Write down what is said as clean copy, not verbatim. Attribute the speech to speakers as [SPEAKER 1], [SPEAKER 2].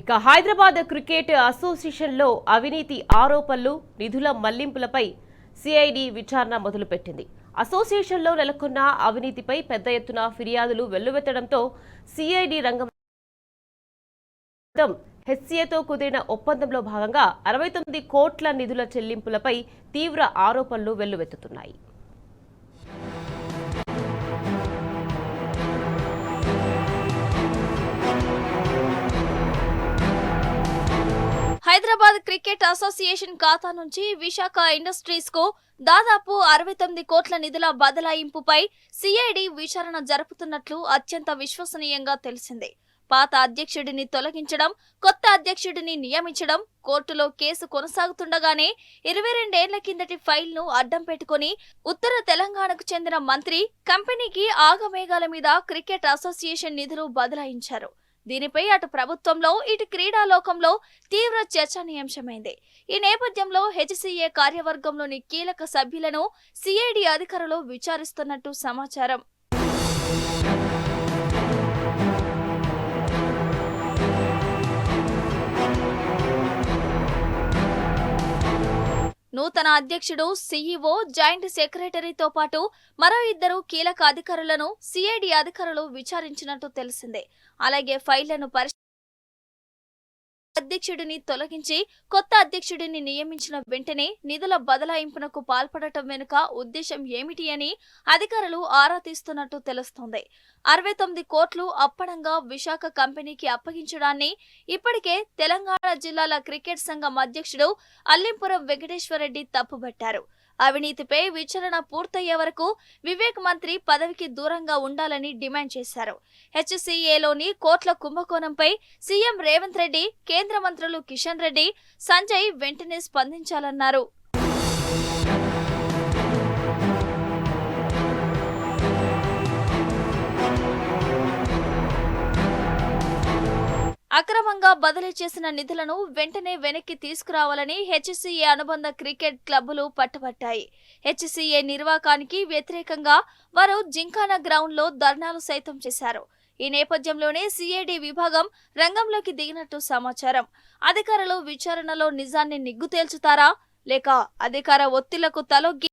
[SPEAKER 1] ఇక హైదరాబాద్ క్రికెట్ అసోసియేషన్లో అవినీతి ఆరోపణలు, నిధుల మళ్లింపులపై సిఐడి విచారణ మొదలుపెట్టింది. అసోసియేషన్లో నెలకొన్న అవినీతిపై పెద్ద ఎత్తున ఫిర్యాదులు వెల్లువెత్తడంతో సిఐడి రంగం హెచ్సిఏతో కుదిరిన ఒప్పందంలో భాగంగా 69 కోట్ల నిధుల చెల్లింపులపై తీవ్ర ఆరోపణలు వెల్లువెత్తుతున్నాయి.
[SPEAKER 2] హైదరాబాద్ క్రికెట్ అసోసియేషన్ ఖాతా నుంచి విశాఖ ఇండస్ట్రీస్ కు దాదాపు 69 కోట్ల నిధుల బదలాయింపుపై సిఐడి విచారణ జరుపుతున్నట్లు అత్యంత విశ్వసనీయంగా తెలిసింది. పాత అధ్యక్షుడిని తొలగించడం, కొత్త అధ్యక్షుడిని నియమించడం, కోర్టులో కేసు కొనసాగుతుండగానే 22 ఏళ్ల కిందటి ఫైల్ను అడ్డం పెట్టుకుని ఉత్తర తెలంగాణకు చెందిన మంత్రి కంపెనీకి ఆగమేఘాల మీద క్రికెట్ అసోసియేషన్ నిధులు బదలాయించారు. దీనిపై అటు ప్రభుత్వంలో ఇటు క్రీడాలోకంలో తీవ్ర చర్చనీయాంశమైంది. ఈ నేపథ్యంలో హెచ్సిఏ కార్యవర్గంలోని కీలక సభ్యులను సిఐడి అధికారులు విచారిస్తున్నట్టు సమాచారం. నూతన అధ్యక్షుడు, సీఈఓ, జాయింట్ సెక్రటరీతో పాటు మరో 2 కీలక అధికారులను సిఐడి అధికారులు విచారించినట్టు తెలిసిందే. అలాగే ఫైళ్లను అధ్యక్షుడిని తొలగించి కొత్త అధ్యక్షుడిని నియమించిన వెంటనే నిధుల బదలాయింపునకు పాల్పడటం వెనుక ఉద్దేశం ఏమిటి అని అధికారులు ఆరా తీస్తున్నట్టు తెలుస్తోంది. 69 కోట్లు అప్పడంగా విశాఖ కంపెనీకి అప్పగించడాన్ని ఇప్పటికే తెలంగాణ జిల్లాల క్రికెట్ సంఘం అధ్యక్షుడు అల్లింపురం వెంకటేశ్వరరెడ్డి తప్పుబట్టారు. అవినీతిపై విచారణ పూర్తయ్యే వరకు వివేక్ మంత్రి పదవికి దూరంగా ఉండాలని డిమాండ్ చేశారు. హెచ్సిఏలోని కోట్ల కుంభకోణంపై సీఎం రేవంత్ రెడ్డి, కేంద్ర మంత్రులు కిషన్ రెడ్డి, సంజయ్ వెంటనే స్పందించాలన్నారు. అక్రమంగా బదిలీ చేసిన నిధులను వెంటనే వెనక్కి తీసుకురావాలని హెచ్సిఏ అనుబంధ క్రికెట్ క్లబ్బులు పట్టుబట్టాయి. హెచ్సిఏ నిర్వాకానికి వ్యతిరేకంగా వారు జింకానా గ్రౌండ్ లో ధర్నాలు సైతం చేశారు. ఈ నేపథ్యంలోనే సిఐడి విభాగం రంగంలోకి దిగినట్టు సమాచారం. అధికారులు విచారణలో నిజాన్ని నిగ్గు తేల్చుతారా లేక అధికార ఒత్తిళ్లకు తలొగ్గి